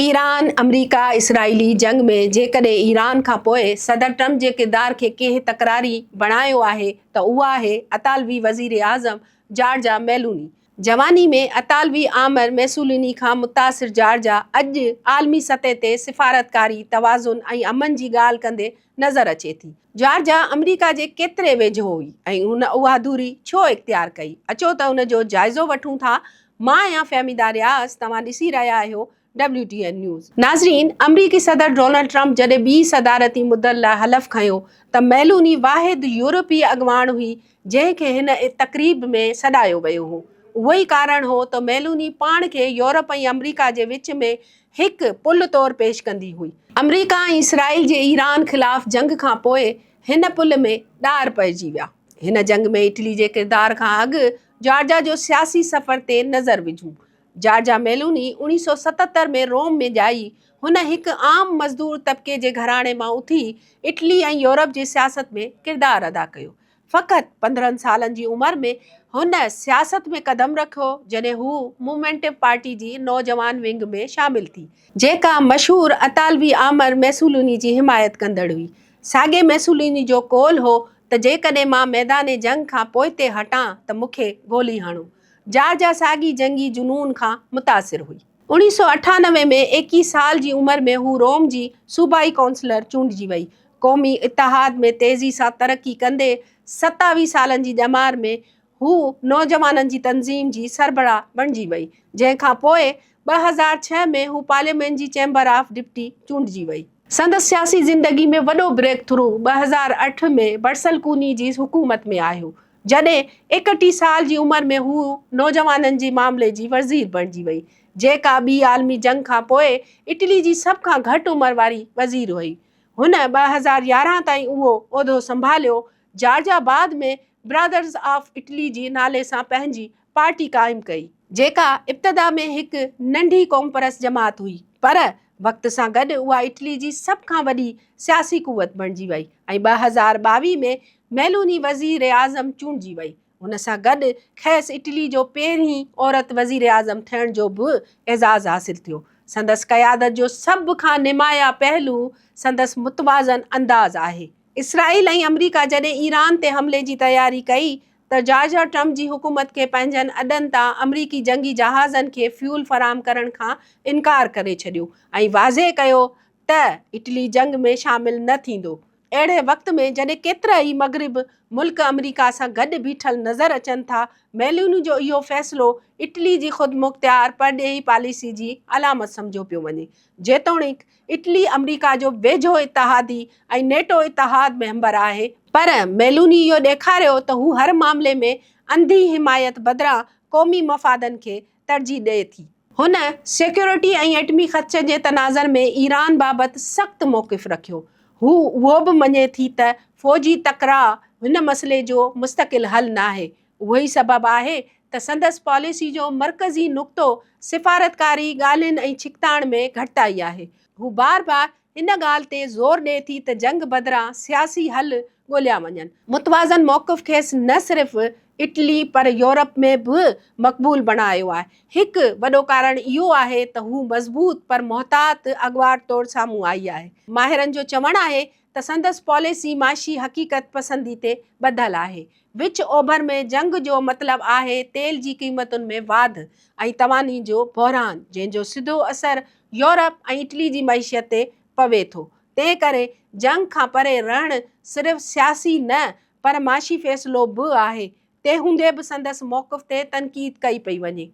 Iran अमरीका Israeli जंग में जेकॾहिं ईरान खां पोइ सदर ट्रम्प जे किरदार खे कंहिं तकरारी बणायो आहे त उहा आहे अतालवी वज़ीर आज़म जॉर्जा मेलोनी। जवानी में अतालवी आमिर मेसूलिनी खां मुतासिर जॉर्जा अॼु आलमी सतह ते सिफ़ारतकारी तवाज़ुन ऐं अमन जी ॻाल्हि कंदे नज़र अचे थी। जॉर्जा अमरीका जे केतिरे वेझो हुई ऐं हुन उहा दूरी छो इख़्तियार कई? अचो त हुन जो जाइज़ो वठूं था। मां आहियां फ़हमीदा रियाज़, तव्हां ॾिसी रहिया आहियो WTN न्यूज़। नाज़रीन, अमरीकी सदर डोनाल्ड ट्रम्प जॾहिं ॿी सदारती मुदत लाइ हलफ़ खंयो त मेलोनी वाहिद यूरोपीय अॻवान हुई जंहिंखे हिन तक़रीब में सॾायो वियो हो। उहो ई कारण हो त मेलोनी पाण खे यूरोप ऐं अमरीका जे विच में हिकु पुल तौरु पेश कंदी हुई। अमरीका ऐं इसराइल जे ईरान ख़िलाफ़ जंग खां पोइ हिन पुल में ॾार पइजी विया। हिन जंग में इटली जे किरदार खां अॻु जॉर्जा जो सियासी सफ़र ते नज़र विझूं। जॉर्जा मेलोनी 1977 में रोम में ॼाई। हुन हिकु आम मज़दूर तबिके जे घराणे मां उथी इटली ऐं यूरोप जी सियासत में किरदारु अदा कयो। फ़क़ति 15 सालनि जी उमिरि में हुन सियासत में क़दम रखियो जॾहिं हू मूवमेंटिव पार्टी जी नौजवान विंग में शामिल थी, जेका मशहूरु अतालवी आमिर मेसूलिनी जी हिमायत कंदड़ हुई। साॻे मेसूलिनी जो कौल हो त जेकॾहिं मां मैदान जंग खां पोइते हटां त मूंखे गोली हणो। जॉर्जा साॻी जंगी जुनून खां मुतासिर हुई। 1998 में 21 साल जी उमिरि में हू रोम जी सूबाई काउंसलर चूंडिजी वई। क़ौमी इतिहाद में तेज़ी सां तरक़ी कंदे 27 सालनि जी ॼमार में हू नौजवाननि जी तंज़ीम जी सरबराह बणिजी वई, जंहिंखां पोइ 2006 में हू पार्लियामेंट जी चैम्बर ऑफ डिप्टी चूंडिजी वई। संदसि सियासी ज़िंदगी में वॾो ब्रेक थ्रू 2008 में बर्सलकूनी जी हुकूमत में आयो, जॾहिं 31 साल जी उमिरि में हू नौजवाननि जी मामले जी वज़ीर बणिजी वई, जेका ॿी आलमी जंग खां पोइ इटली जी सभ खां घटि उमिरि वारी वज़ीर हुई। हुन 2011 ताईं उहो उहिदो संभालियो। जॉर्जा बाद में ब्रदर्स ऑफ इटली जी नाले सां पंहिंजी पार्टी क़ाइमु कई, जेका इब्तिदा में हिकु नंढी क़ौमपरस्त जमात हुई, पर वक़्त सां गॾु उहा इटली जी सभ खां वॾी सियासी क़ुवत बणिजी वई ऐं 2022 में मेलोनी वज़ीर आज़म चूंडिजी वई। हुन सां गॾु खेसि इटली जो पहिरीं औरत वज़ीर आज़म थियण जो बि एज़ाज़ु हासिलु थियो। संदसि क़यादत जो सभ खां निमाया पहलू संदसि मुतवाज़न अंदाज़ आहे। इसराइल ऐं अमरीका जॾहिं ईरान ते हमले जी तयारी कई त जॉर्जा ट्रम्प जी हुकूमत खे पंहिंजनि अॾनि तां अमरीकी जंगी जहाज़नि खे फ्यूल फ़राहम करण खां इनकार करे छॾियो ऐं वाज़े कयो त इटली जंग में शामिल न थींदो। अहिड़े वक़्त में जॾहिं केतिरा ई मग़रिब मुल्क अमरीका सां गॾु बीठल नज़र अचनि था, मेलोनी जो इहो फ़ैसिलो इटली जी ख़ुदमुख़्तियार परॾेही पॉलिसी जी अलामत सम्झो पियो वञे। जेतोणीकि इटली अमरीका जो वेझो इतिहादी ऐं नेटो इतिहाद मेंबर आहे, पर मेलोनी इहो ॾेखारियो त हू हर मामले में अंधी हिमायत बदिरां क़ौमी मफ़ादनि खे तरजीह ॾिए थी। हुन सिक्योरिटी ऐं एटमी ख़दशे जे तनाज़ुर में ईरान बाबति सख़्तु मौक़िफ़ रखियो। हू उहो बि मञे थी त फ़ौजी तकरार हिन मसइले जो मुस्तक़िल हल न आहे। उहो ई सबबु आहे त संदसि पॉलिसी जो मर्कज़ी नुक़्तो सिफ़ारतकारी ॻाल्हियुनि ऐं छिकताण में घटिताई आहे। हू बार बार हिन ॻाल्हि ते ज़ोर ॾिए थी त जंग बदिरां सियासी हल ॻोल्हिया वञनि। मुतवाज़न मौक़िफ़ खेसि न सिर्फ़ु इटली पर यूरोप में बि मक़बूल बणायो आहे। हिकु वॾो कारण इहो आहे त हू मज़बूत पर मुहतात अॻवार तौरु साम्हूं आई आहे। माहिरनि जो चवणु आहे त संदसि पॉलिसी माशी हक़ीक़त पसंदी ते ॿधलु आहे। विच ओभर में जंग जो मतिलबु आहे तेल जी क़ीमतुनि में वाधि ऐं तवानी जो बहिरान, जंहिंजो सिधो असरु यूरोप ऐं इटली जी मईशत ते पवे थो। तंहिं करे जंग खां परे रहणु सिर्फ़ु सियासी न पर माशी फ़ैसिलो बि आहे। तंहिं हूंदे बि संदसि मौक़िफ़ ते तनक़ीद कई पई वञे।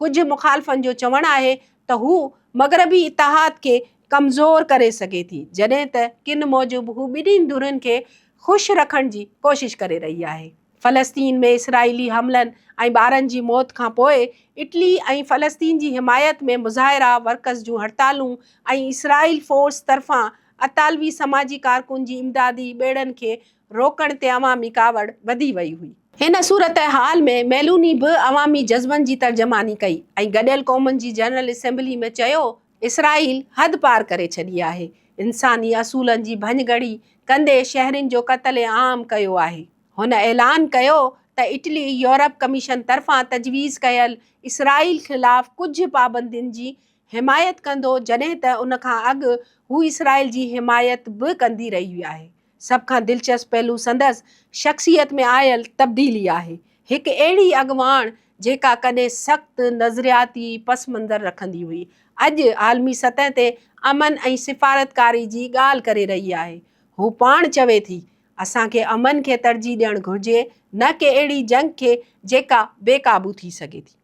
कुझु मुख़ालिफ़नि जो चवणु आहे त हू मग़रबी इतिहाद खे कमज़ोर करे सघे थी, जॾहिं त किन मूजिबि हू ॿिन्हिनि धुरनि खे ख़ुशि रखण जी कोशिशि करे रही आहे। फ़लस्तीन में इसराइली हमलनि ऐं ॿारनि जी मौत खां पोइ इटली ऐं फ़लस्तीन जी हिमायत में मुज़ाहिरा, वर्कर्स जूं हड़तालूं ऐं इसराइल फ़ोर्स तरफ़ां अतालवी समाजी कारकुन जी इमदादी ॿेड़नि खे रोकण ते अवामी कावड़ वधी वई हुई। हिन सूरत हाल में मेलोनी बि अवामी जज़्बनि जी तर्जमानी कई ऐं गॾियल क़ौमुनि जी जनरल असेंबली में चयो, इसराइल हद पार करे छॾी आहे। इंसानी असूलनि जी भञगड़ी कंदे शहरिन जो क़त्ल आम कयो आहे। हुन ऐलान कयो त इटली यूरोप कमीशन तरफ़ां तजवीज़ कयल इसराइल ख़िलाफ़ कुझु पाबंदियुनि जी हिमायत कंदो, जॾहिं त उन खां अॻु हू इसराइल जी हिमायत बि कंदी रही आहे। सभ खां दिलचस्प पहलू संदसि शख़्सियत में आयल तब्दीली आहे। हिकु अहिड़ी अॻुवाण जेका कॾहिं सख़्तु नज़रियाती पस मंज़र रखंदी हुई, अॼु आलमी सतह ते अमन ऐं सिफ़ारतकारी जी ॻाल्हि करे रही आहे। हू पाण चवे थी, असांखे अमन खे तरजीह ॾियणु घुरिजे, न कि अहिड़ी जंग खे जेका बेकाबू थी सघे थी।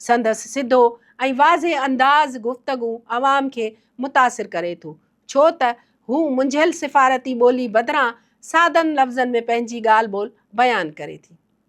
संदसि सिधो ऐं वाज़े अंदाज़ गुफ़्तगू अवाम खे मुतासिर करे थो, छो त हू मुंझियल सिफ़ारती ॿोली बदिरां सादनि लफ़्ज़नि में पंहिंजी ॻाल्हि ॿोल बयानु करे थी।